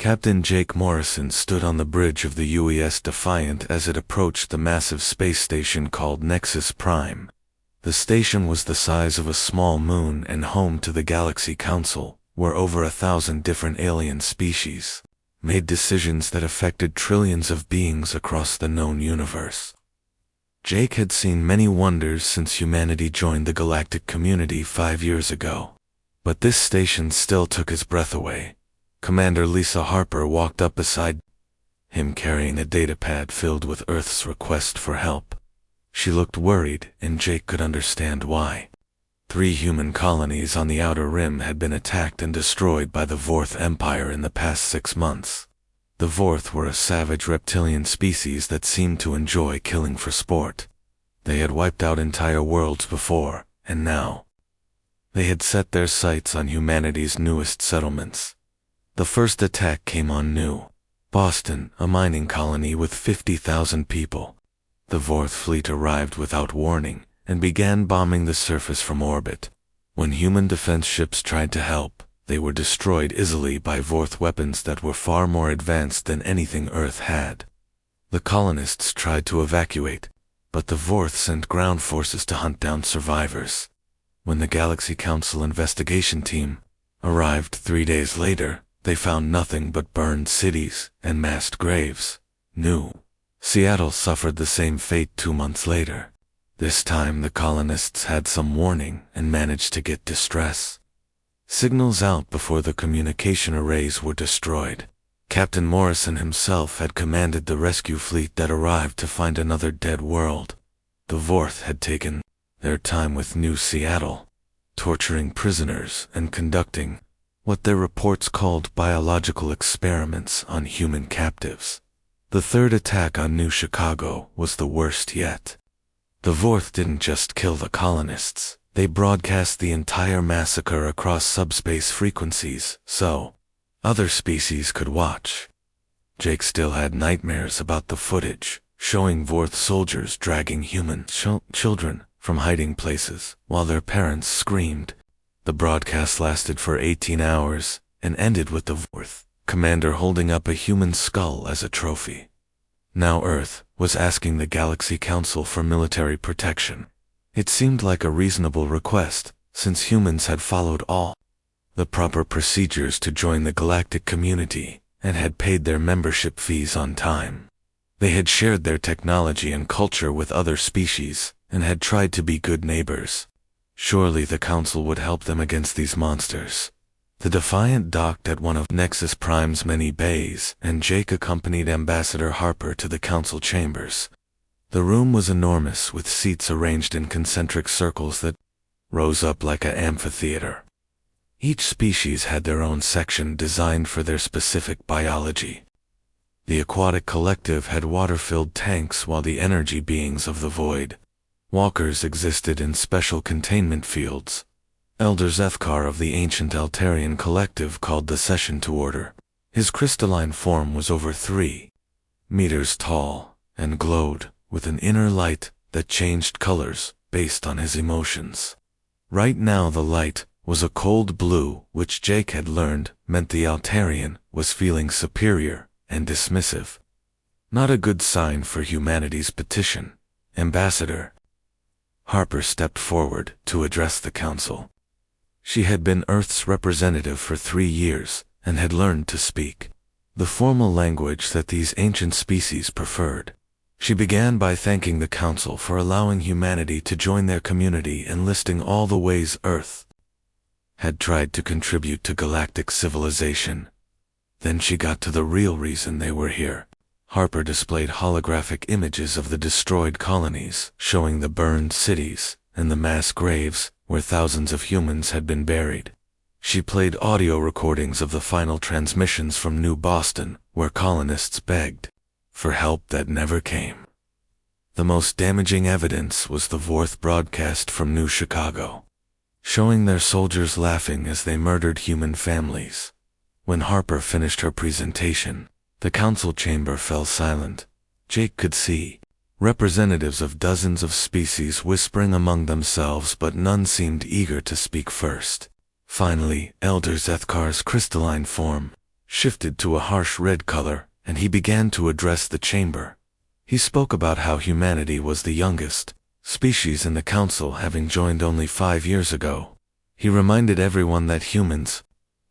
Captain Jake Morrison stood on the bridge of the UES Defiant as it approached the massive space station called Nexus Prime. The station was the size of a small moon and home to the Galaxy Council, where over 1,000 different alien species made decisions that affected trillions of beings across the known universe. Jake had seen many wonders since humanity joined the galactic community 5 years ago. But this station still took his breath away. Commander Lisa Harper walked up beside him carrying a datapad filled with Earth's request for help. She looked worried, and Jake could understand why. 3 human colonies on the Outer Rim had been attacked and destroyed by the Vorth Empire in the past 6 months. The Vorth were a savage reptilian species that seemed to enjoy killing for sport. They had wiped out entire worlds before, and now they had set their sights on humanity's newest settlements. The first attack came on New Boston, a mining colony with 50,000 people. The Vorth fleet arrived without warning and began bombing the surface from orbit. When human defense ships tried to help, they were destroyed easily by Vorth weapons that were far more advanced than anything Earth had. The colonists tried to evacuate, but the Vorth sent ground forces to hunt down survivors. When the Galaxy Council investigation team arrived 3 days later, they found nothing but burned cities and massed graves. New Seattle suffered the same fate 2 months later. This time the colonists had some warning and managed to get distress signals out before the communication arrays were destroyed. Captain Morrison himself had commanded the rescue fleet that arrived to find another dead world. The Vorth had taken their time with New Seattle, torturing prisoners and conducting what their reports called biological experiments on human captives. The third attack on New Chicago was the worst yet. The Vorth didn't just kill the colonists. They broadcast the entire massacre across subspace frequencies, so other species could watch. Jake still had nightmares about the footage, showing Vorth soldiers dragging human children from hiding places while their parents screamed. The broadcast lasted for 18 hours and ended with the Vorth commander holding up a human skull as a trophy. Now Earth was asking the Galaxy Council for military protection. It seemed like a reasonable request, since humans had followed all the proper procedures to join the galactic community and had paid their membership fees on time. They had shared their technology and culture with other species and had tried to be good neighbors. Surely the Council would help them against these monsters. The Defiant docked at one of Nexus Prime's many bays, and Jake accompanied Ambassador Harper to the Council chambers. The room was enormous, with seats arranged in concentric circles that rose up like an amphitheater. Each species had their own section designed for their specific biology. The Aquatic Collective had water-filled tanks, while the energy beings of the void walkers existed in special containment fields. Elder Zethkar of the ancient Altarian collective called the Session to order. His crystalline form was over 3 meters tall and glowed with an inner light that changed colors based on his emotions. Right now the light was a cold blue, which Jake had learned meant the Altarian was feeling superior and dismissive. Not a good sign for humanity's petition. Ambassador Harper stepped forward to address the Council. She had been Earth's representative for 3 years and had learned to speak the formal language that these ancient species preferred. She began by thanking the Council for allowing humanity to join their community and listing all the ways Earth had tried to contribute to galactic civilization. Then she got to the real reason they were here. Harper displayed holographic images of the destroyed colonies, showing the burned cities and the mass graves where thousands of humans had been buried. She played audio recordings of the final transmissions from New Boston, where colonists begged for help that never came. The most damaging evidence was the Vorth broadcast from New Chicago, showing their soldiers laughing as they murdered human families. When Harper finished her presentation, the council chamber fell silent. Jake could see representatives of dozens of species whispering among themselves, but none seemed eager to speak first. Finally, Elder Zethkar's crystalline form shifted to a harsh red color, and he began to address the chamber. He spoke about how humanity was the youngest species in the council, having joined only 5 years ago. He reminded everyone that humans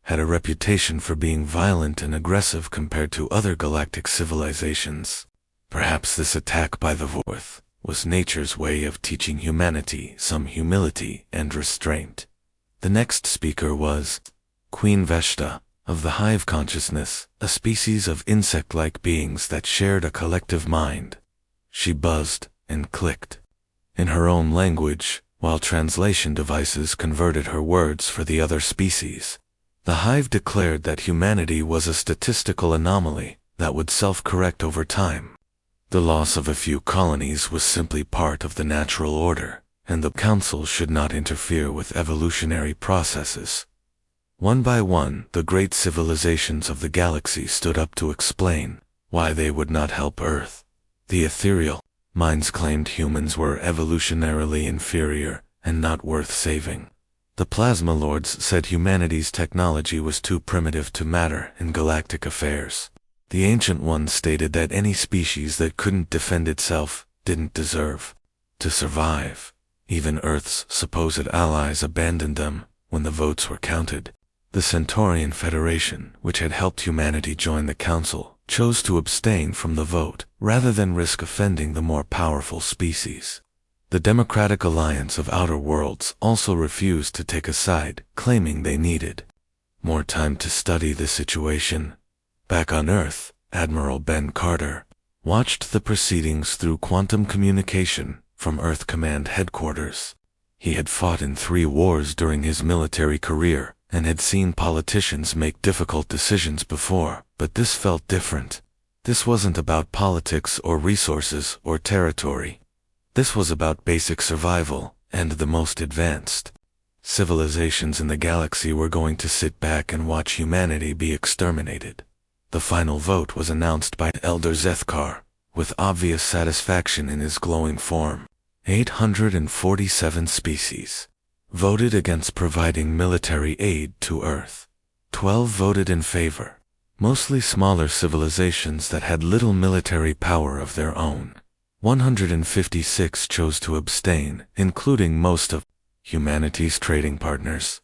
had a reputation for being violent and aggressive compared to other galactic civilizations. Perhaps this attack by the Vorth was nature's way of teaching humanity some humility and restraint. The next speaker was Queen Veshta, of the Hive Consciousness, a species of insect-like beings that shared a collective mind. She buzzed and clicked in her own language, while translation devices converted her words for the other species. The Hive declared that humanity was a statistical anomaly that would self-correct over time. The loss of a few colonies was simply part of the natural order, and the Council should not interfere with evolutionary processes. One by one, the great civilizations of the galaxy stood up to explain why they would not help Earth. The ethereal minds claimed humans were evolutionarily inferior and not worth saving. The Plasma Lords said humanity's technology was too primitive to matter in galactic affairs. The Ancient Ones stated that any species that couldn't defend itself didn't deserve to survive. Even Earth's supposed allies abandoned them when the votes were counted. The Centaurian Federation, which had helped humanity join the Council, chose to abstain from the vote rather than risk offending the more powerful species. The Democratic Alliance of Outer Worlds also refused to take a side, claiming they needed more time to study the situation. Back on Earth, Admiral Ben Carter watched the proceedings through quantum communication from Earth Command Headquarters. He had fought in 3 wars during his military career and had seen politicians make difficult decisions before, but this felt different. This wasn't about politics or resources or territory. This was about basic survival, and the most advanced civilizations in the galaxy were going to sit back and watch humanity be exterminated. The final vote was announced by Elder Zethkar, with obvious satisfaction in his glowing form. 847 species voted against providing military aid to Earth. 12 voted in favor, mostly smaller civilizations that had little military power of their own. 156 chose to abstain, including most of humanity's trading partners.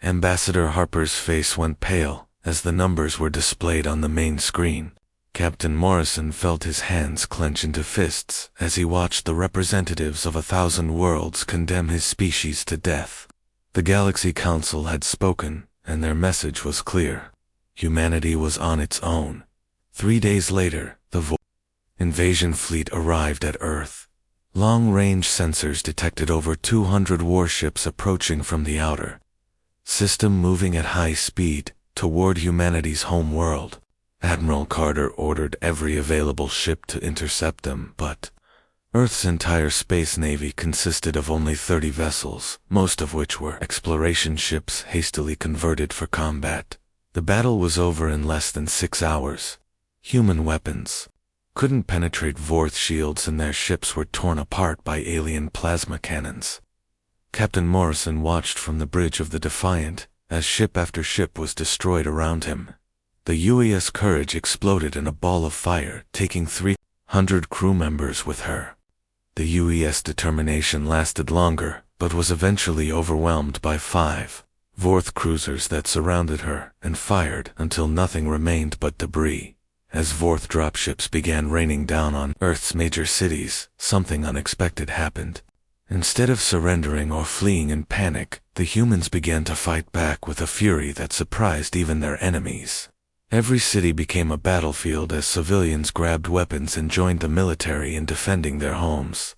Ambassador Harper's face went pale as the numbers were displayed on the main screen. Captain Morrison felt his hands clench into fists as he watched the representatives of 1,000 worlds condemn his species to death. The Galaxy Council had spoken, and their message was clear. Humanity was on its own. 3 days later, the invasion fleet arrived at Earth. Long-range sensors detected over 200 warships approaching from the outer system, moving at high speed toward humanity's home world. Admiral Carter ordered every available ship to intercept them, but Earth's entire space navy consisted of only 30 vessels, most of which were exploration ships hastily converted for combat. The battle was over in less than 6 hours. Human weapons couldn't penetrate Vorth shields, and their ships were torn apart by alien plasma cannons. Captain Morrison watched from the bridge of the Defiant as ship after ship was destroyed around him. The UES Courage exploded in a ball of fire, taking 300 crew members with her. The UES Determination lasted longer, but was eventually overwhelmed by 5 Vorth cruisers that surrounded her and fired until nothing remained but debris. As Vorth dropships began raining down on Earth's major cities, something unexpected happened. Instead of surrendering or fleeing in panic, the humans began to fight back with a fury that surprised even their enemies. Every city became a battlefield as civilians grabbed weapons and joined the military in defending their homes.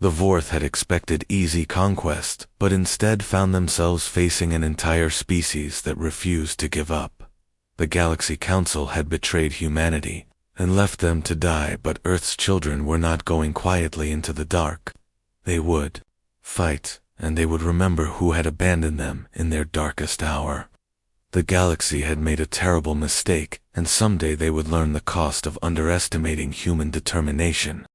The Vorth had expected easy conquest, but instead found themselves facing an entire species that refused to give up. The Galaxy Council had betrayed humanity and left them to die, but Earth's children were not going quietly into the dark. They would fight, and they would remember who had abandoned them in their darkest hour. The galaxy had made a terrible mistake, and someday they would learn the cost of underestimating human determination.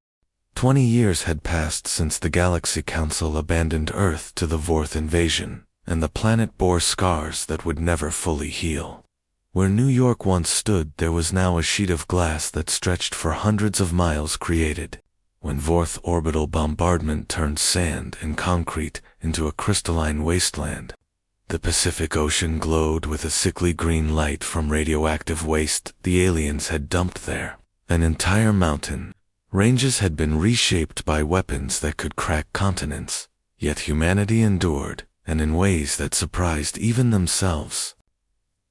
20 years had passed since the Galaxy Council abandoned Earth to the Vorth invasion, and the planet bore scars that would never fully heal. Where New York once stood, there was now a sheet of glass that stretched for hundreds of miles created when Vorth orbital bombardment turned sand and concrete into a crystalline wasteland. The Pacific Ocean glowed with a sickly green light from radioactive waste the aliens had dumped there. An entire mountain ranges had been reshaped by weapons that could crack continents, yet humanity endured, and in ways that surprised even themselves.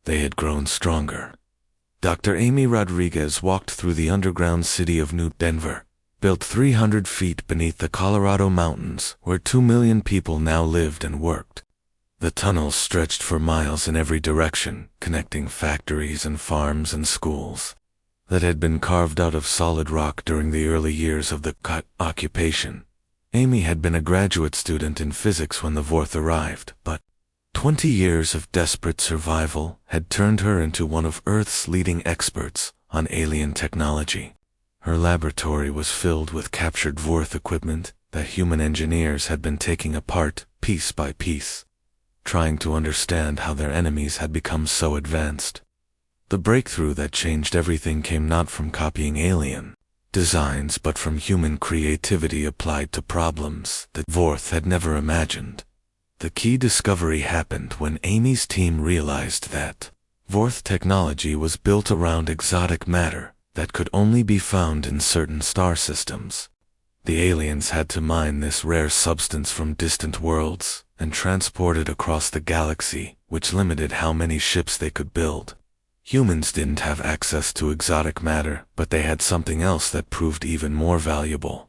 They had grown stronger. Dr. Amy Rodriguez walked through the underground city of New Denver, built 300 feet beneath the Colorado mountains, where 2 million people now lived and worked. The tunnels stretched for miles in every direction, connecting factories and farms and schools that had been carved out of solid rock during the early years of the occupation. Amy had been a graduate student in physics when the Vorth arrived, but 20 years of desperate survival had turned her into one of Earth's leading experts on alien technology. Her laboratory was filled with captured Vorth equipment that human engineers had been taking apart piece by piece, trying to understand how their enemies had become so advanced. The breakthrough that changed everything came not from copying alien designs but from human creativity applied to problems that Vorth had never imagined. The key discovery happened when Amy's team realized that Vorth technology was built around exotic matter that could only be found in certain star systems. The aliens had to mine this rare substance from distant worlds and transport it across the galaxy, which limited how many ships they could build. Humans didn't have access to exotic matter, but they had something else that proved even more valuable.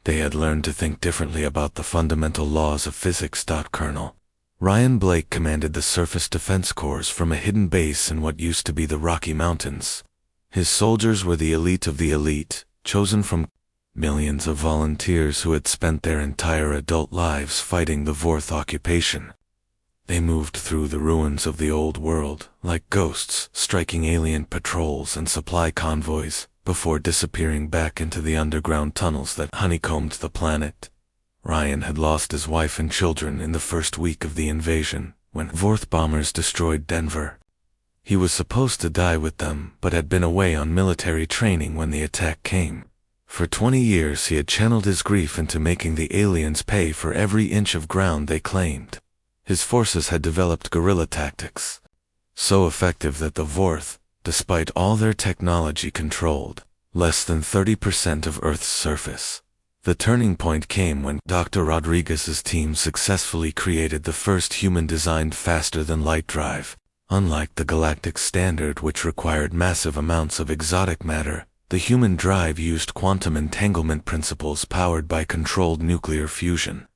They had learned to think differently about the fundamental laws of physics. Colonel Ryan Blake commanded the Surface Defense Corps from a hidden base in what used to be the Rocky Mountains. His soldiers were the elite of the elite, chosen from millions of volunteers who had spent their entire adult lives fighting the Vorth occupation. They moved through the ruins of the old world, like ghosts, striking alien patrols and supply convoys, before disappearing back into the underground tunnels that honeycombed the planet. Ryan had lost his wife and children in the first week of the invasion, when Vorth bombers destroyed Denver. He was supposed to die with them, but had been away on military training when the attack came. For 20 years he had channeled his grief into making the aliens pay for every inch of ground they claimed. His forces had developed guerrilla tactics, so effective that the Vorth, despite all their technology, controlled less than 30% of Earth's surface. The turning point came when Dr. Rodriguez's team successfully created the first human-designed faster-than-light drive. Unlike the galactic standard, which required massive amounts of exotic matter, the human drive used quantum entanglement principles powered by controlled nuclear fusion.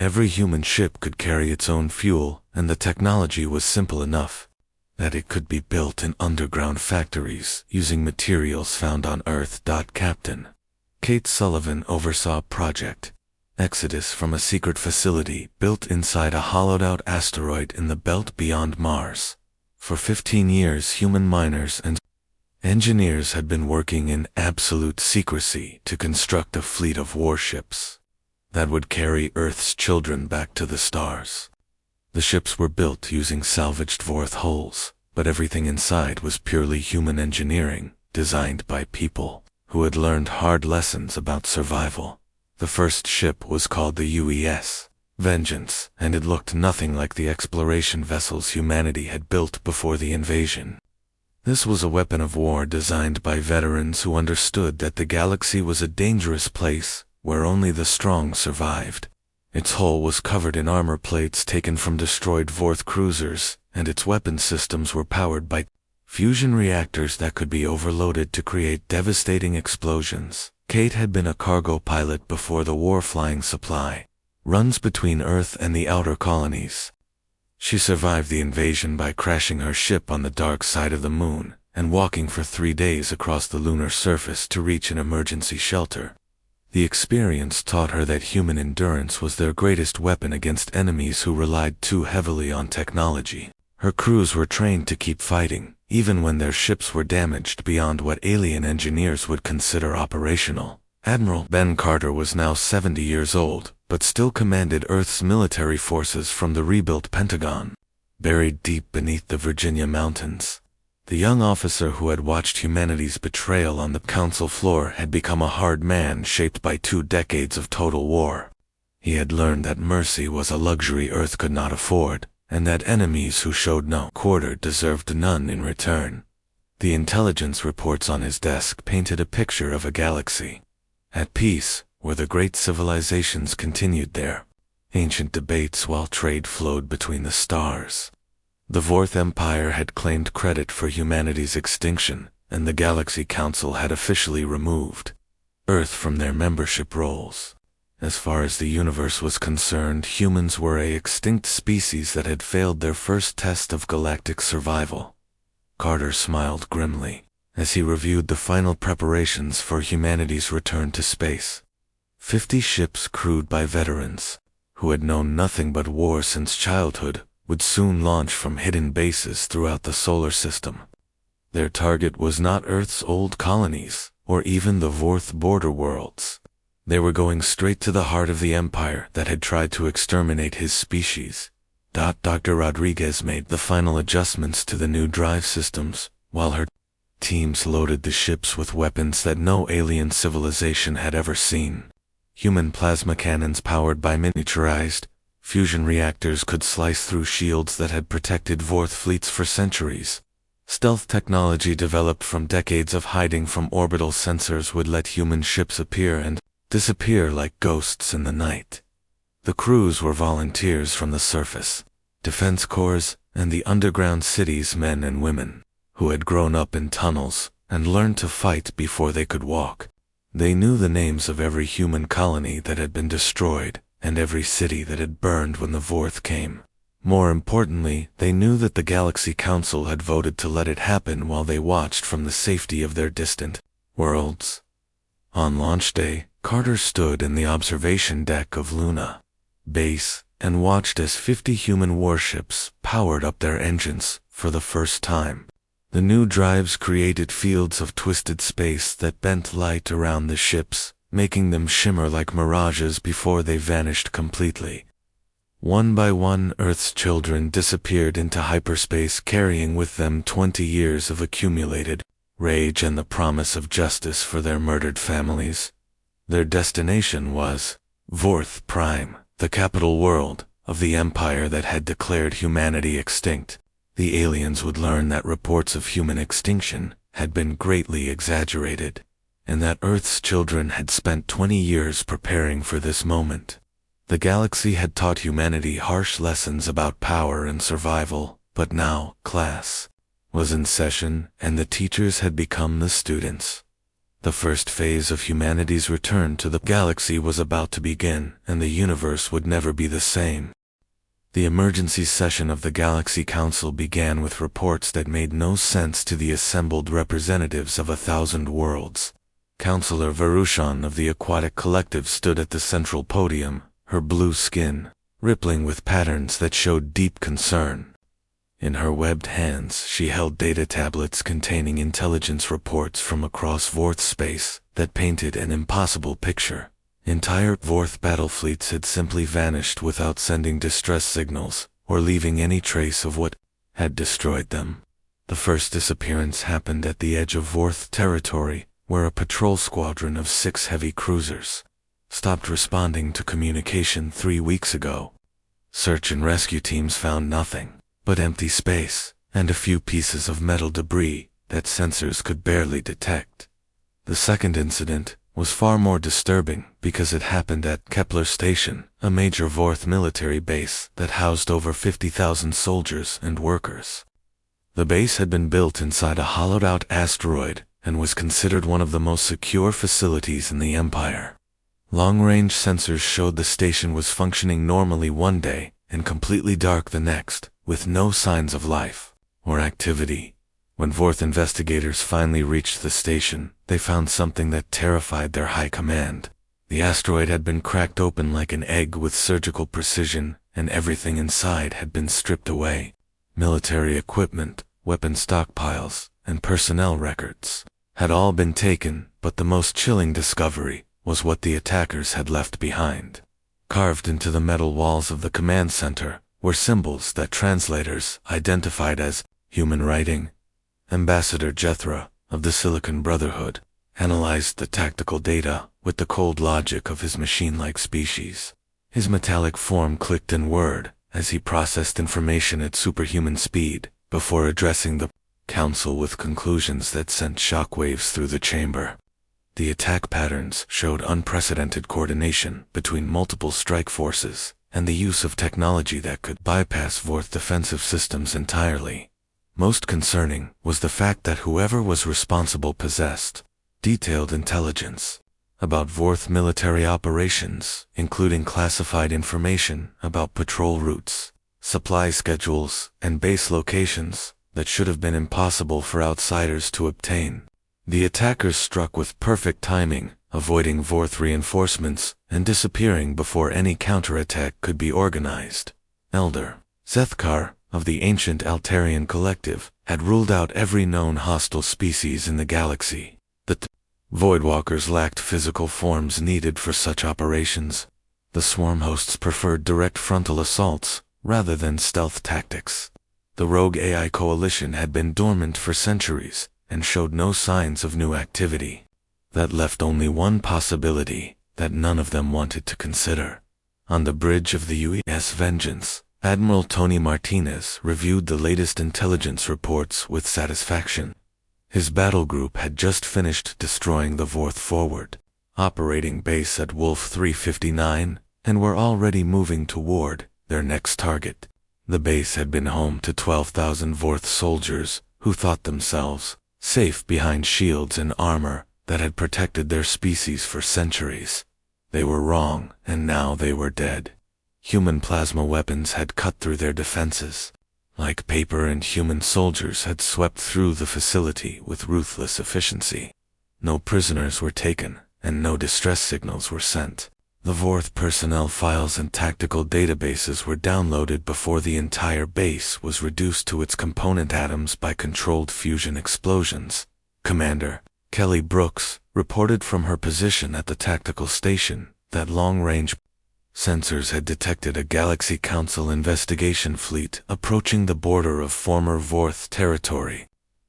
Every human ship could carry its own fuel, and the technology was simple enough that it could be built in underground factories using materials found on Earth. Captain Kate Sullivan oversaw Project Exodus from a secret facility built inside a hollowed-out asteroid in the belt beyond Mars. For 15 years, human miners and engineers had been working in absolute secrecy to construct a fleet of warships that would carry Earth's children back to the stars. The ships were built using salvaged Vorth hulls, but everything inside was purely human engineering, designed by people who had learned hard lessons about survival. The first ship was called the UES Vengeance, and it looked nothing like the exploration vessels humanity had built before the invasion. This was a weapon of war designed by veterans who understood that the galaxy was a dangerous place where only the strong survived. Its hull was covered in armor plates taken from destroyed Vorth cruisers, and its weapon systems were powered by fusion reactors that could be overloaded to create devastating explosions. Kate had been a cargo pilot before the war, flying supply runs between Earth and the outer colonies. She survived the invasion by crashing her ship on the dark side of the moon and walking for 3 days across the lunar surface to reach an emergency shelter. The experience taught her that human endurance was their greatest weapon against enemies who relied too heavily on technology. Her crews were trained to keep fighting, even when their ships were damaged beyond what alien engineers would consider operational. Admiral Ben Carter was now 70 years old, but still commanded Earth's military forces from the rebuilt Pentagon. Buried deep beneath the Virginia mountains, The young officer who had watched humanity's betrayal on the council floor had become a hard man shaped by 2 decades of total war. He had learned that mercy was a luxury Earth could not afford, and that enemies who showed no quarter deserved none in return. The intelligence reports on his desk painted a picture of a galaxy at peace, where the great civilizations continued their ancient debates while trade flowed between the stars. The Vorth Empire had claimed credit for humanity's extinction, and the Galaxy Council had officially removed Earth from their membership rolls. As far as the universe was concerned, humans were an extinct species that had failed their first test of galactic survival. Carter smiled grimly as he reviewed the final preparations for humanity's return to space. 50 ships crewed by veterans, who had known nothing but war since childhood, would soon launch from hidden bases throughout the solar system. Their target was not Earth's old colonies, or even the Vorth border worlds. They were going straight to the heart of the Empire that had tried to exterminate his species. Dr. Rodriguez made the final adjustments to the new drive systems, while her teams loaded the ships with weapons that no alien civilization had ever seen. Human plasma cannons powered by miniaturized fusion reactors could slice through shields that had protected Vorth fleets for centuries. Stealth technology developed from decades of hiding from orbital sensors would let human ships appear and disappear like ghosts in the night. The crews were volunteers from the surface, defense corps, and the underground cities, men and women, who had grown up in tunnels and learned to fight before they could walk. They knew the names of every human colony that had been destroyed, and every city that had burned when the Vorth came. More importantly, they knew that the Galaxy Council had voted to let it happen while they watched from the safety of their distant worlds. On launch day, Carter stood in the observation deck of Luna base and watched as 50 human warships powered up their engines for the first time. The new drives created fields of twisted space that bent light around the ships, making them shimmer like mirages before they vanished completely. One by one, Earth's children disappeared into hyperspace, carrying with them 20 years of accumulated rage and the promise of justice for their murdered families. Their destination was Vorth Prime, the capital world of the empire that had declared humanity extinct. The aliens would learn that reports of human extinction had been greatly exaggerated, and that Earth's children had spent 20 years preparing for this moment. The galaxy had taught humanity harsh lessons about power and survival, but now class was in session and the teachers had become the students. The first phase of humanity's return to the galaxy was about to begin, and the universe would never be the same. The emergency session of the Galaxy Council began with reports that made no sense to the assembled representatives of 1,000 worlds. Counselor Varushan of the Aquatic Collective stood at the central podium, her blue skin rippling with patterns that showed deep concern. In her webbed hands, she held data tablets containing intelligence reports from across Vorth space that painted an impossible picture. Entire Vorth battle fleets had simply vanished without sending distress signals or leaving any trace of what had destroyed them. The first disappearance happened at the edge of Vorth territory, where a patrol squadron of 6 heavy cruisers stopped responding to communication 3 weeks ago. Search and rescue teams found nothing but empty space and a few pieces of metal debris that sensors could barely detect. The second incident was far more disturbing because it happened at Kepler Station, a major Vorth military base that housed over 50,000 soldiers and workers. The base had been built inside a hollowed-out asteroid and was considered one of the most secure facilities in the Empire. Long-range sensors showed the station was functioning normally one day and completely dark the next, with no signs of life or activity. When Vorth investigators finally reached the station, they found something that terrified their high command. The asteroid had been cracked open like an egg with surgical precision, and everything inside had been stripped away. Military equipment, weapon stockpiles, and personnel records had all been taken, but the most chilling discovery was what the attackers had left behind. Carved into the metal walls of the command center were symbols that translators identified as human writing, Ambassador Jethro, of the Silicon Brotherhood, analyzed the tactical data with the cold logic of his machine-like species. His metallic form clicked in whirred as he processed information at superhuman speed before addressing the council with conclusions that sent shockwaves through the chamber. The attack patterns showed unprecedented coordination between multiple strike forces and the use of technology that could bypass Vorth defensive systems entirely. Most concerning was the fact that whoever was responsible possessed detailed intelligence about Vorth military operations, including classified information about patrol routes, supply schedules, and base locations that should have been impossible for outsiders to obtain. The attackers struck with perfect timing, avoiding Vorth reinforcements and disappearing before any counterattack could be organized. Elder Zethkar, of the ancient Altarian collective, had ruled out every known hostile species in the galaxy. The Voidwalkers lacked physical forms needed for such operations. The swarm hosts preferred direct frontal assaults rather than stealth tactics. The rogue AI coalition had been dormant for centuries and showed no signs of new activity. That left only one possibility that none of them wanted to consider. On the bridge of the UES Vengeance, Admiral Tony Martinez reviewed the latest intelligence reports with satisfaction. His battle group had just finished destroying the Vorth forward operating base at Wolf 359 and were already moving toward their next target. The base had been home to 12,000 Vorth soldiers who thought themselves safe behind shields and armor that had protected their species for centuries. They were wrong, and now they were dead. Human plasma weapons had cut through their defenses. Like paper, and human soldiers had swept through the facility with ruthless efficiency. No prisoners were taken, and no distress signals were sent. The Vorth personnel files and tactical databases were downloaded before the entire base was reduced to its component atoms by controlled fusion explosions. Commander Kelly Brooks reported from her position at the tactical station that long-range sensors had detected a Galaxy Council investigation fleet approaching the border of former Vorth territory.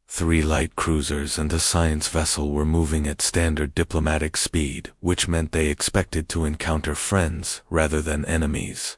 3 light cruisers and a science vessel were moving at standard diplomatic speed, which meant they expected to encounter friends rather than enemies.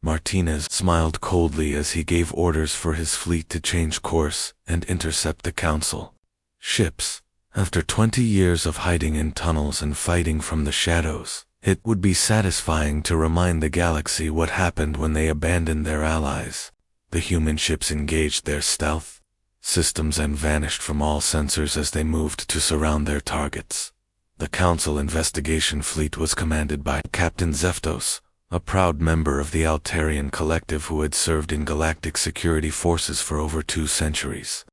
Martinez smiled coldly as he gave orders for his fleet to change course and intercept the Council ships. After 20 years of hiding in tunnels and fighting from the shadows, it would be satisfying to remind the galaxy what happened when they abandoned their allies. The human ships engaged their stealth systems and vanished from all sensors as they moved to surround their targets. The Council investigation fleet was commanded by Captain Zeftos, a proud member of the Altarian collective who had served in galactic security forces for over 2 centuries.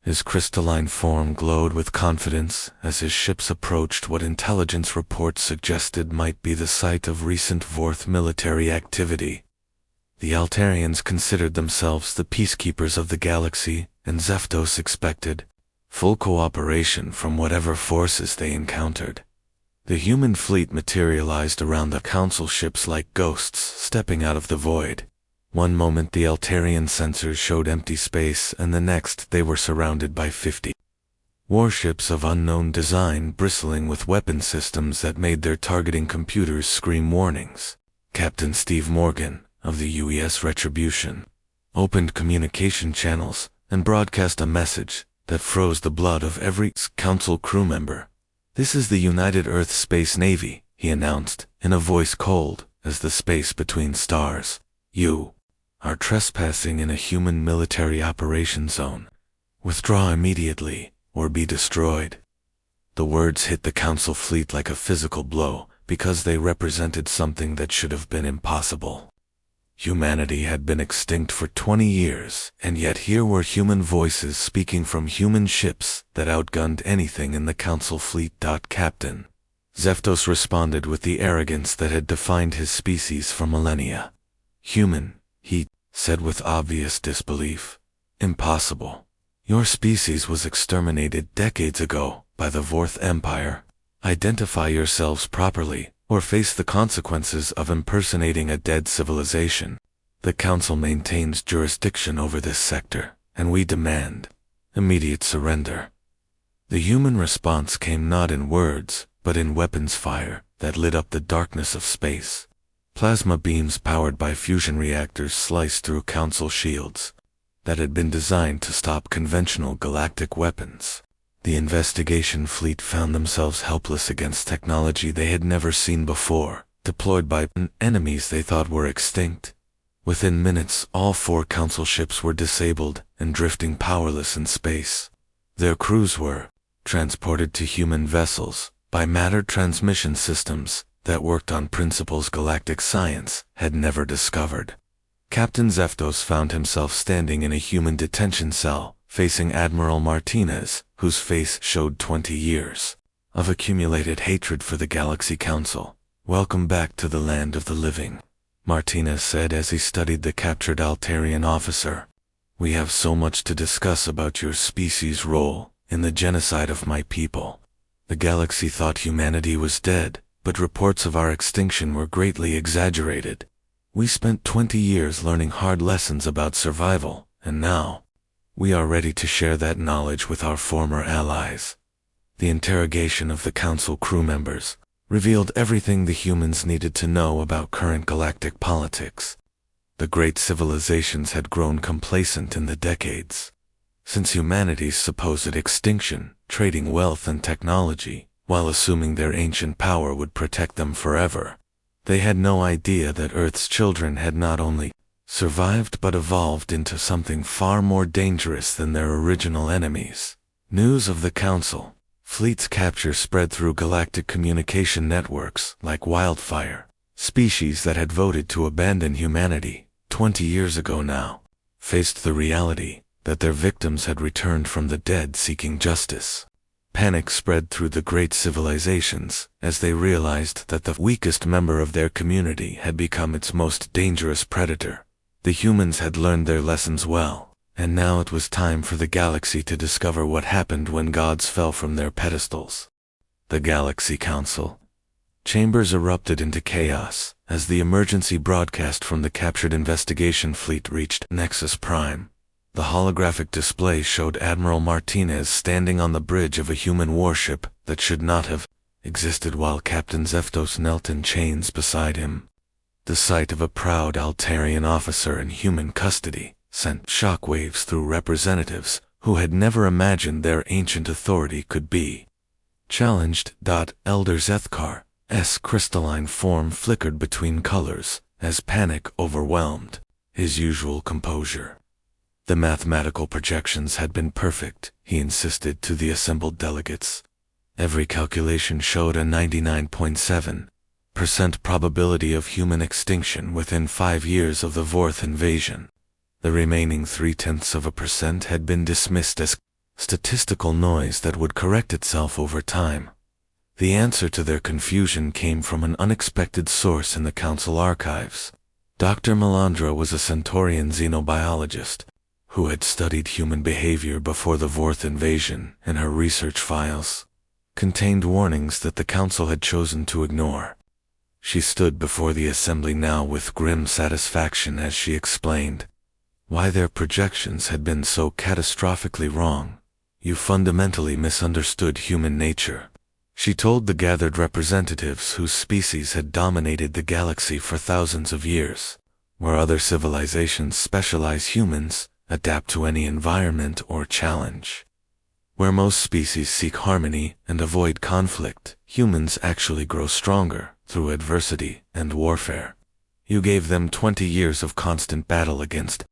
His crystalline form glowed with confidence as his ships approached what intelligence reports suggested might be the site of recent Vorth military activity. The Altarians considered themselves the peacekeepers of the galaxy, and Zeftos expected full cooperation from whatever forces they encountered. The human fleet materialized around the Council ships like ghosts stepping out of the void. One moment the Altarian sensors showed empty space, and the next they were surrounded by 50 warships of unknown design bristling with weapon systems that made their targeting computers scream warnings. Captain Steve Morgan, of the UES Retribution, opened communication channels and broadcast a message that froze the blood of every Council crew member. "This is the United Earth Space Navy," he announced, in a voice cold as the space between stars. "You are trespassing in a human military operation zone. Withdraw immediately, or be destroyed." The words hit the Council fleet like a physical blow, because they represented something that should have been impossible. Humanity had been extinct for 20 years, and yet here were human voices speaking from human ships that outgunned anything in the Council fleet. Captain Zeftos responded with the arrogance that had defined his species for millennia. "Human," he said with obvious disbelief. "Impossible. Your species was exterminated decades ago by the Vorth Empire. Identify yourselves properly, or face the consequences of impersonating a dead civilization. The Council maintains jurisdiction over this sector, and we demand immediate surrender. The human response came not in words, but in weapons fire that lit up the darkness of space. Plasma beams powered by fusion reactors sliced through Council shields that had been designed to stop conventional galactic weapons. The investigation fleet found themselves helpless against technology they had never seen before, deployed by enemies they thought were extinct. Within minutes, all 4 Council ships were disabled and drifting powerless in space. Their crews were transported to human vessels by matter transmission systems that worked on principles galactic science had never discovered. Captain Zeftos found himself standing in a human detention cell, facing Admiral Martinez, whose face showed 20 years of accumulated hatred for the Galaxy Council. "Welcome back to the land of the living," Martinez said as he studied the captured Altarian officer. "We have so much to discuss about your species' role in the genocide of my people. The galaxy thought humanity was dead, but reports of our extinction were greatly exaggerated. We spent 20 years learning hard lessons about survival, and now we are ready to share that knowledge with our former allies." The interrogation of the Council crew members revealed everything the humans needed to know about current galactic politics. The great civilizations had grown complacent in the decades since humanity's supposed extinction, trading wealth and technology, while assuming their ancient power would protect them forever. They had no idea that Earth's children had not only survived but evolved into something far more dangerous than their original enemies. News of the Council fleet's capture spread through galactic communication networks like wildfire. Species that had voted to abandon humanity 20 years ago now faced the reality that their victims had returned from the dead seeking justice. Panic spread through the great civilizations as they realized that the weakest member of their community had become its most dangerous predator. The humans had learned their lessons well, and now it was time for the galaxy to discover what happened when gods fell from their pedestals. The Galaxy Council chambers erupted into chaos as the emergency broadcast from the captured investigation fleet reached Nexus Prime. The holographic display showed Admiral Martinez standing on the bridge of a human warship that should not have existed, while Captain Zeftos knelt in chains beside him. The sight of a proud Altarian officer in human custody sent shockwaves through representatives who had never imagined their ancient authority could be challenged. Elder Zethkar's crystalline form flickered between colors as panic overwhelmed his usual composure. The mathematical projections had been perfect, he insisted to the assembled delegates. Every calculation showed a 99.7% probability of human extinction within 5 years of the Vorth invasion. The remaining 0.3% had been dismissed as statistical noise that would correct itself over time. The answer to their confusion came from an unexpected source in the Council archives. Dr. Melandra was a Centaurian xenobiologist who had studied human behavior before the Vorth invasion, and her research files contained warnings that the Council had chosen to ignore. She stood before the assembly now with grim satisfaction as she explained why their projections had been so catastrophically wrong. "You fundamentally misunderstood human nature," she told the gathered representatives whose species had dominated the galaxy for thousands of years. Where other civilizations specialize, humans adapt to any environment or challenge. Where most species seek harmony and avoid conflict, humans actually grow stronger through adversity and warfare. You gave them 20 years of constant battle against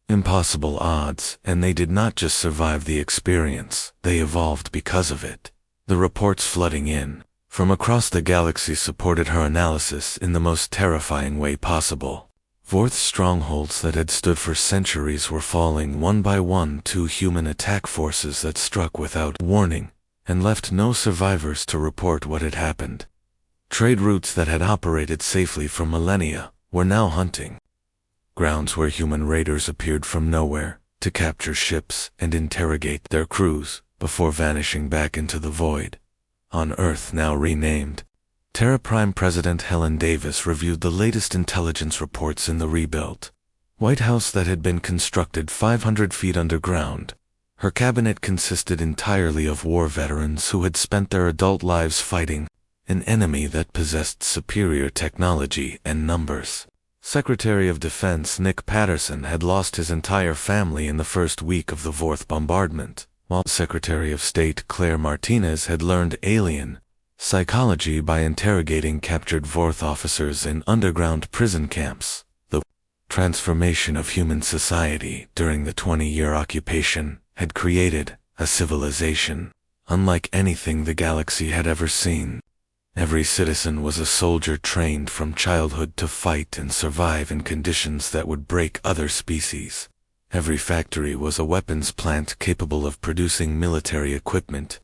impossible odds, and they did not just survive the experience, they evolved because of it. The reports flooding in from across the galaxy supported her analysis in the most terrifying way possible. Vorth's strongholds that had stood for centuries were falling one by one to human attack forces that struck without warning and left no survivors to report what had happened. Trade routes that had operated safely for millennia were now hunting grounds where human raiders appeared from nowhere to capture ships and interrogate their crews before vanishing back into the void. On Earth, now renamed Terra Prime, President Helen Davis reviewed the latest intelligence reports in the rebuilt White House that had been constructed 500 feet underground. Her cabinet consisted entirely of war veterans who had spent their adult lives fighting an enemy that possessed superior technology and numbers. Secretary of Defense Nick Patterson had lost his entire family in the first week of the Vorth bombardment, while Secretary of State Claire Martinez had learned alien psychology by interrogating captured Vorth officers in underground prison camps. The transformation of human society during the 20-year occupation had created a civilization unlike anything the galaxy had ever seen. Every citizen was a soldier trained from childhood to fight and survive in conditions that would break other species. Every factory was a weapons plant capable of producing military equipment,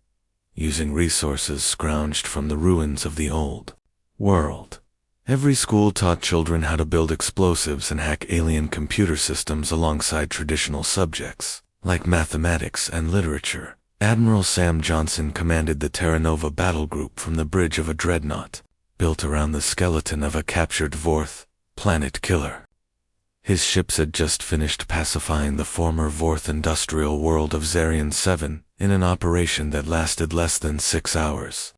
using resources scrounged from the ruins of the old world. Every school taught children how to build explosives and hack alien computer systems alongside traditional subjects, like mathematics and literature. Admiral Sam Johnson commanded the Terra Nova battle group from the bridge of a dreadnought, built around the skeleton of a captured Vorth planet killer. His ships had just finished pacifying the former Vorth industrial world of Zarian 7 in an operation that lasted less than 6 hours.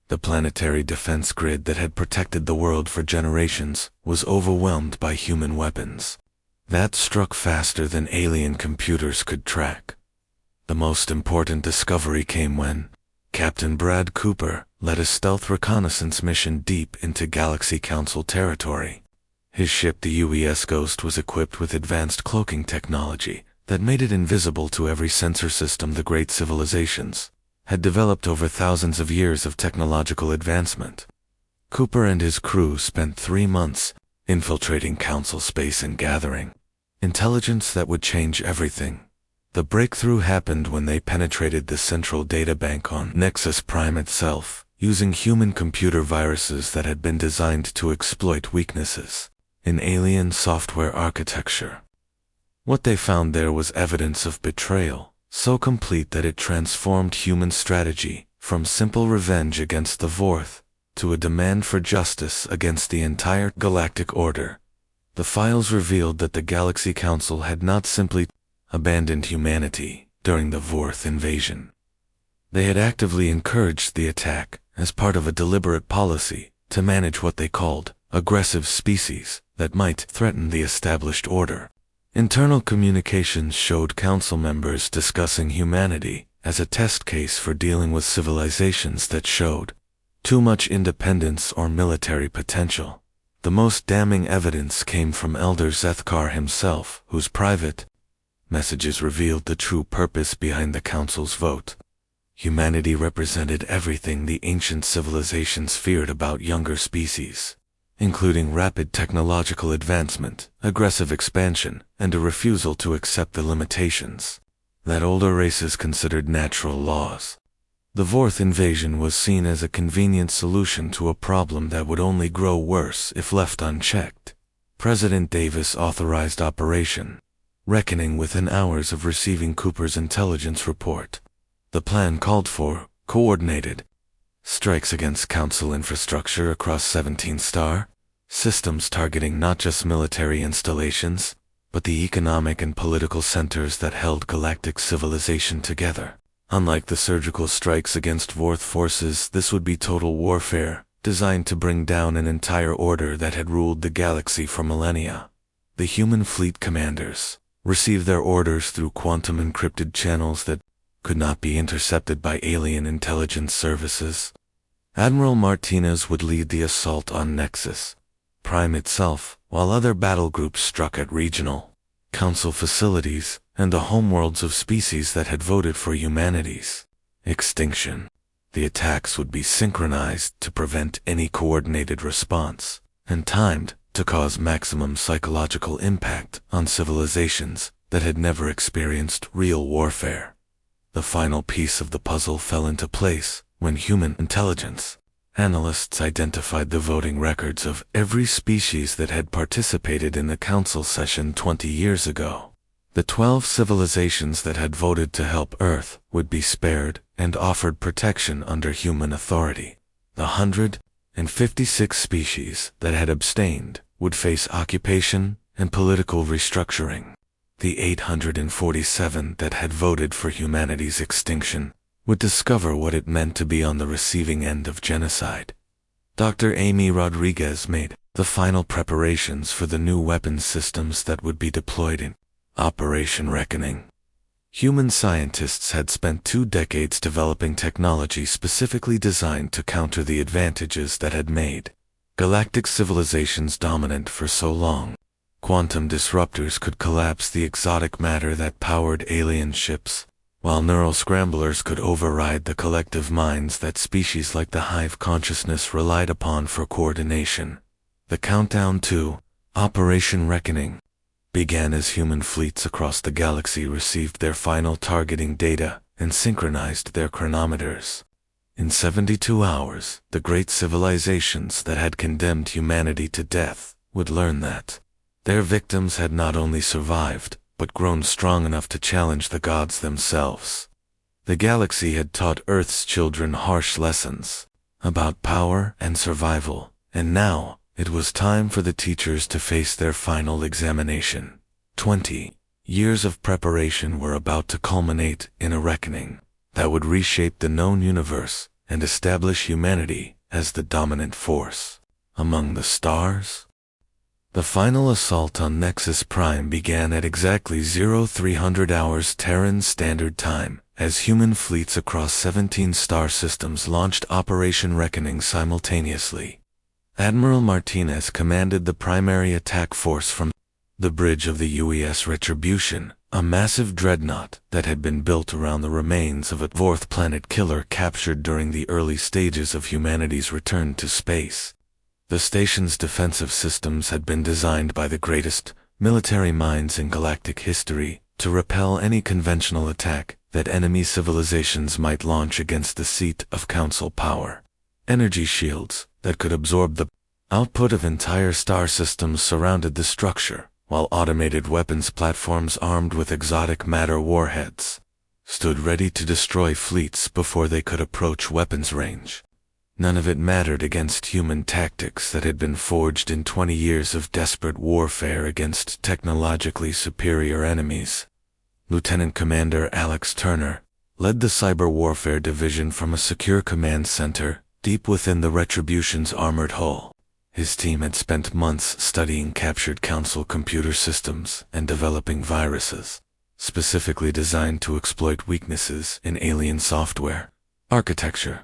The planetary defense grid that had protected the world for generations was overwhelmed by human weapons that struck faster than alien computers could track. The most important discovery came when Captain Brad Cooper led a stealth reconnaissance mission deep into Galaxy Council territory. His ship, the UES Ghost, was equipped with advanced cloaking technology that made it invisible to every sensor system the great civilizations had developed over thousands of years of technological advancement. Cooper and his crew spent 3 months infiltrating Council space and gathering intelligence that would change everything. The breakthrough happened when they penetrated the central databank on Nexus Prime itself, using human computer viruses that had been designed to exploit weaknesses in alien software architecture. What they found there was evidence of betrayal, so complete that it transformed human strategy from simple revenge against the Vorth to a demand for justice against the entire galactic order. The files revealed that the Galaxy Council had not simply abandoned humanity during the Vorth invasion. They had actively encouraged the attack as part of a deliberate policy to manage what they called aggressive species that might threaten the established order. Internal communications showed council members discussing humanity as a test case for dealing with civilizations that showed too much independence or military potential. The most damning evidence came from Elder Zethkar himself, whose private messages revealed the true purpose behind the Council's vote. Humanity represented everything the ancient civilizations feared about younger species, including rapid technological advancement, aggressive expansion, and a refusal to accept the limitations that older races considered natural laws. The Vorth invasion was seen as a convenient solution to a problem that would only grow worse if left unchecked. President Davis authorized Operation Reckoning within hours of receiving Cooper's intelligence report. The plan called for coordinated strikes against Council infrastructure across 17 star systems, targeting not just military installations, but the economic and political centers that held galactic civilization together. Unlike the surgical strikes against Vorth forces, this would be total warfare, designed to bring down an entire order that had ruled the galaxy for millennia. The human fleet commanders received their orders through quantum encrypted channels that could not be intercepted by alien intelligence services. Admiral Martinez would lead the assault on Nexus Prime itself, while other battle groups struck at regional council facilities and the homeworlds of species that had voted for humanity's extinction. The attacks would be synchronized to prevent any coordinated response, and timed to cause maximum psychological impact on civilizations that had never experienced real warfare. The final piece of the puzzle fell into place when human intelligence analysts identified the voting records of every species that had participated in the council session 20 years ago. The 12 civilizations that had voted to help Earth would be spared and offered protection under human authority. The 156 species that had abstained would face occupation and political restructuring. the 847 that had voted for humanity's extinction, would discover what it meant to be on the receiving end of genocide. Dr. Amy Rodriguez made the final preparations for the new weapons systems that would be deployed in Operation Reckoning. Human scientists had spent 2 decades developing technology specifically designed to counter the advantages that had made galactic civilizations dominant for so long. Quantum disruptors could collapse the exotic matter that powered alien ships, while neural scramblers could override the collective minds that species like the hive consciousness relied upon for coordination. The countdown to Operation Reckoning began as human fleets across the galaxy received their final targeting data and synchronized their chronometers. In 72 hours, the great civilizations that had condemned humanity to death would learn that their victims had not only survived, but grown strong enough to challenge the gods themselves. The galaxy had taught Earth's children harsh lessons about power and survival, and now it was time for the teachers to face their final examination. 20 years of preparation were about to culminate in a reckoning that would reshape the known universe and establish humanity as the dominant force among the stars. The final assault on Nexus Prime began at exactly 0300 hours Terran Standard Time, as human fleets across 17 star systems launched Operation Reckoning simultaneously. Admiral Martinez commanded the primary attack force from the bridge of the UES Retribution, a massive dreadnought that had been built around the remains of a fourth planet killer captured during the early stages of humanity's return to space. The station's defensive systems had been designed by the greatest military minds in galactic history to repel any conventional attack that enemy civilizations might launch against the seat of Council power. Energy shields that could absorb the output of entire star systems surrounded the structure, while automated weapons platforms armed with exotic matter warheads stood ready to destroy fleets before they could approach weapons range. None of it mattered against human tactics that had been forged in 20 years of desperate warfare against technologically superior enemies. Lieutenant Commander Alex Turner led the Cyber Warfare Division from a secure command center deep within the Retribution's armored hull. His team had spent months studying captured Council computer systems and developing viruses, specifically designed to exploit weaknesses in alien software architecture.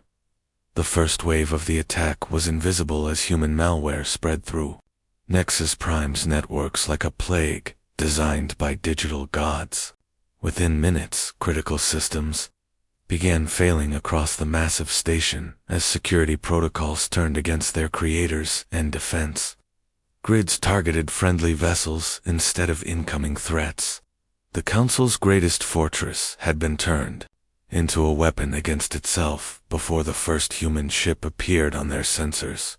The first wave of the attack was invisible as human malware spread through Nexus Prime's networks like a plague designed by digital gods. Within minutes, critical systems began failing across the massive station as security protocols turned against their creators and defense. Grids targeted friendly vessels instead of incoming threats. The Council's greatest fortress had been turned into a weapon against itself before the first human ship appeared on their sensors.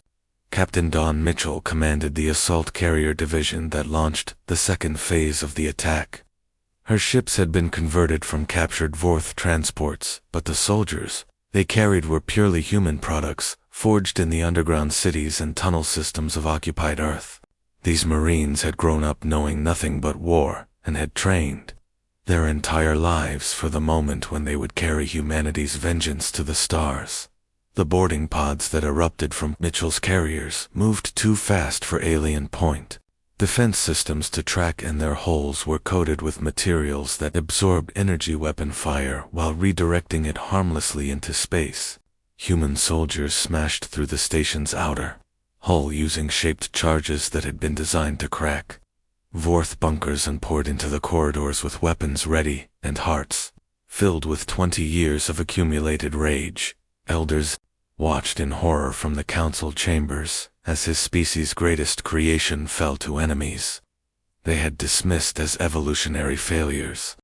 Captain Dawn Mitchell commanded the assault carrier division that launched the second phase of the attack. Her ships had been converted from captured Vorth transports, but the soldiers they carried were purely human products, forged in the underground cities and tunnel systems of occupied Earth. These Marines had grown up knowing nothing but war, and had trained their entire lives for the moment when they would carry humanity's vengeance to the stars. The boarding pods that erupted from Mitchell's carriers moved too fast for alien point defense systems to track, and their hulls were coated with materials that absorbed energy weapon fire while redirecting it harmlessly into space. Human soldiers smashed through the station's outer hull using shaped charges that had been designed to crack Vorth bunkers and poured into the corridors with weapons ready and hearts filled with 20 years of accumulated rage. Elders watched in horror from the Council chambers as his species' greatest creation fell to enemies they had dismissed as evolutionary failures.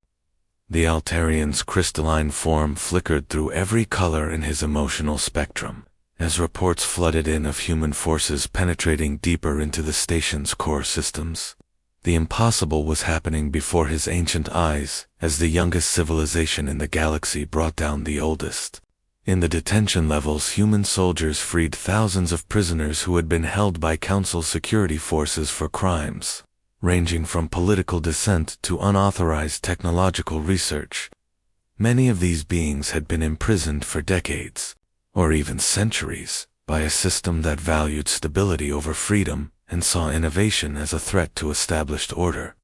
The Altarian's crystalline form flickered through every color in his emotional spectrum, as reports flooded in of human forces penetrating deeper into the station's core systems. The impossible was happening before his ancient eyes, as the youngest civilization in the galaxy brought down the oldest. In the detention levels, human soldiers freed thousands of prisoners who had been held by Council security forces for crimes ranging from political dissent to unauthorized technological research. Many of these beings had been imprisoned for decades, or even centuries, by a system that valued stability over freedom and saw innovation as a threat to established order.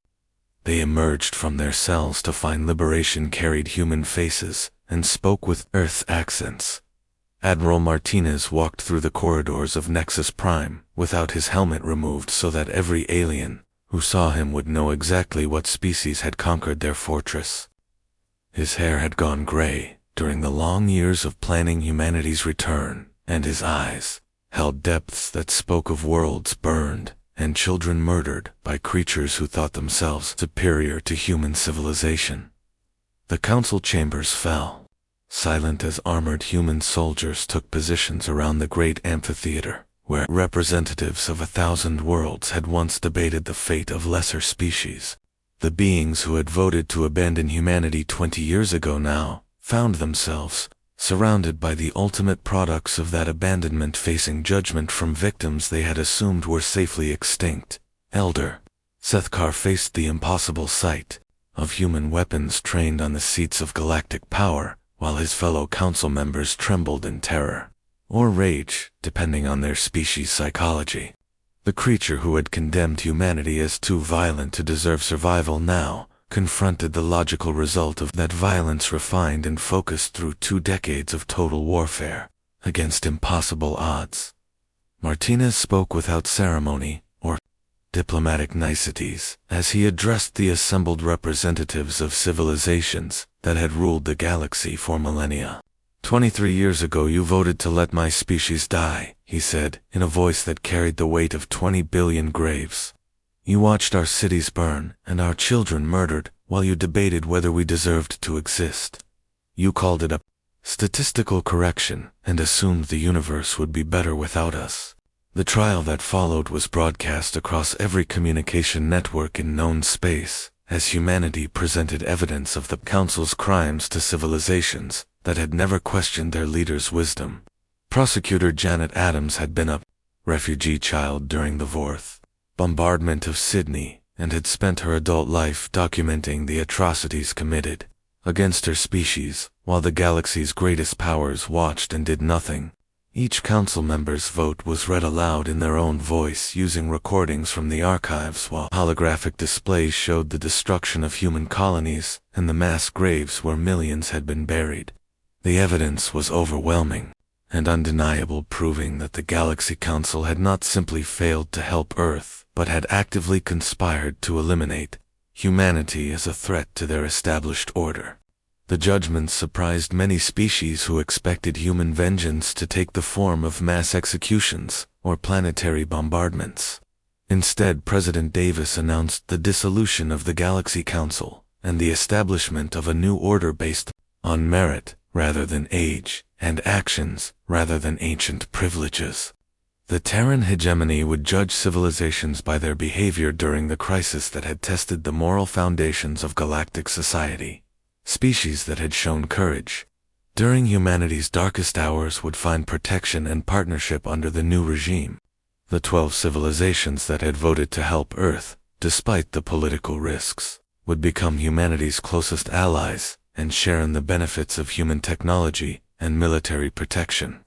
They emerged from their cells to find liberation carried human faces and spoke with Earth accents. Admiral Martinez walked through the corridors of Nexus Prime without his helmet removed so that every alien who saw him would know exactly what species had conquered their fortress. His hair had gone gray during the long years of planning humanity's return, and his eyes held depths that spoke of worlds burned and children murdered by creatures who thought themselves superior to human civilization. The council chambers fell, silent as armored human soldiers took positions around the great amphitheater, where representatives of 1,000 worlds had once debated the fate of lesser species. The beings who had voted to abandon humanity 20 years ago now found themselves surrounded by the ultimate products of that abandonment, facing judgment from victims they had assumed were safely extinct. Elder Sethkar faced the impossible sight of human weapons trained on the seats of galactic power, while his fellow council members trembled in terror, or rage, depending on their species' psychology. The creature who had condemned humanity as too violent to deserve survival now confronted the logical result of that violence refined and focused through 2 decades of total warfare against impossible odds. Martinez spoke without ceremony or diplomatic niceties as he addressed the assembled representatives of civilizations that had ruled the galaxy for millennia. 23 years ago you voted to let my species die, he said, in a voice that carried the weight of 20 billion graves. You watched our cities burn and our children murdered while you debated whether we deserved to exist. You called it a statistical correction and assumed the universe would be better without us. The trial that followed was broadcast across every communication network in known space, as humanity presented evidence of the Council's crimes to civilizations that had never questioned their leader's wisdom. Prosecutor Janet Adams had been a refugee child during the Vorth bombardment of Sydney and had spent her adult life documenting the atrocities committed against her species, while the galaxy's greatest powers watched and did nothing. Each council member's vote was read aloud in their own voice using recordings from the archives, while holographic displays showed the destruction of human colonies and the mass graves where millions had been buried. The evidence was overwhelming and undeniable, proving that the Galaxy Council had not simply failed to help Earth, but had actively conspired to eliminate humanity as a threat to their established order. The judgments surprised many species who expected human vengeance to take the form of mass executions or planetary bombardments. Instead, President Davis announced the dissolution of the Galaxy Council and the establishment of a new order based on merit rather than age, and actions rather than ancient privileges. The Terran hegemony would judge civilizations by their behavior during the crisis that had tested the moral foundations of galactic society. Species that had shown courage during humanity's darkest hours would find protection and partnership under the new regime. The 12 civilizations that had voted to help Earth, despite the political risks, would become humanity's closest allies and share in the benefits of human technology and military protection.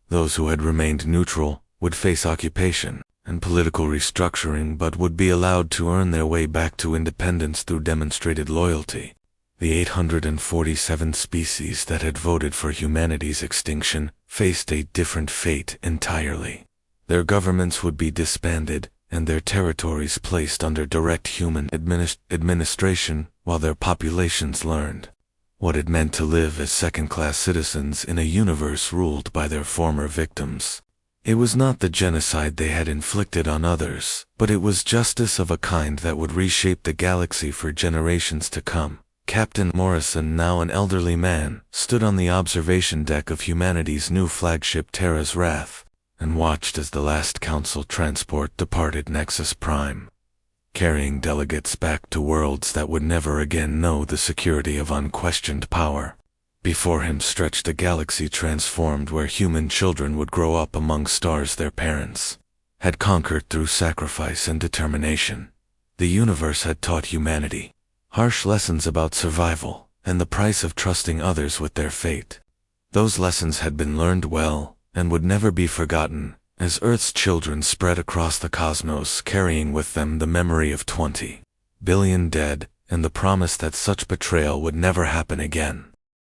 Those who had remained neutral would face occupation and political restructuring, but would be allowed to earn their way back to independence through demonstrated loyalty. The 847 species that had voted for humanity's extinction faced a different fate entirely. Their governments would be disbanded and their territories placed under direct human administration, while their populations learned what it meant to live as second-class citizens in a universe ruled by their former victims. It was not the genocide they had inflicted on others, but it was justice of a kind that would reshape the galaxy for generations to come. Captain Morrison, now an elderly man, stood on the observation deck of humanity's new flagship Terra's Wrath, and watched as the last council transport departed Nexus Prime, carrying delegates back to worlds that would never again know the security of unquestioned power. Before him stretched a galaxy transformed where human children would grow up among stars their parents had conquered through sacrifice and determination. The universe had taught humanity harsh lessons about survival and the price of trusting others with their fate. Those lessons had been learned well and would never be forgotten, as Earth's children spread across the cosmos, carrying with them the memory of 20 billion dead and the promise that such betrayal would never happen again.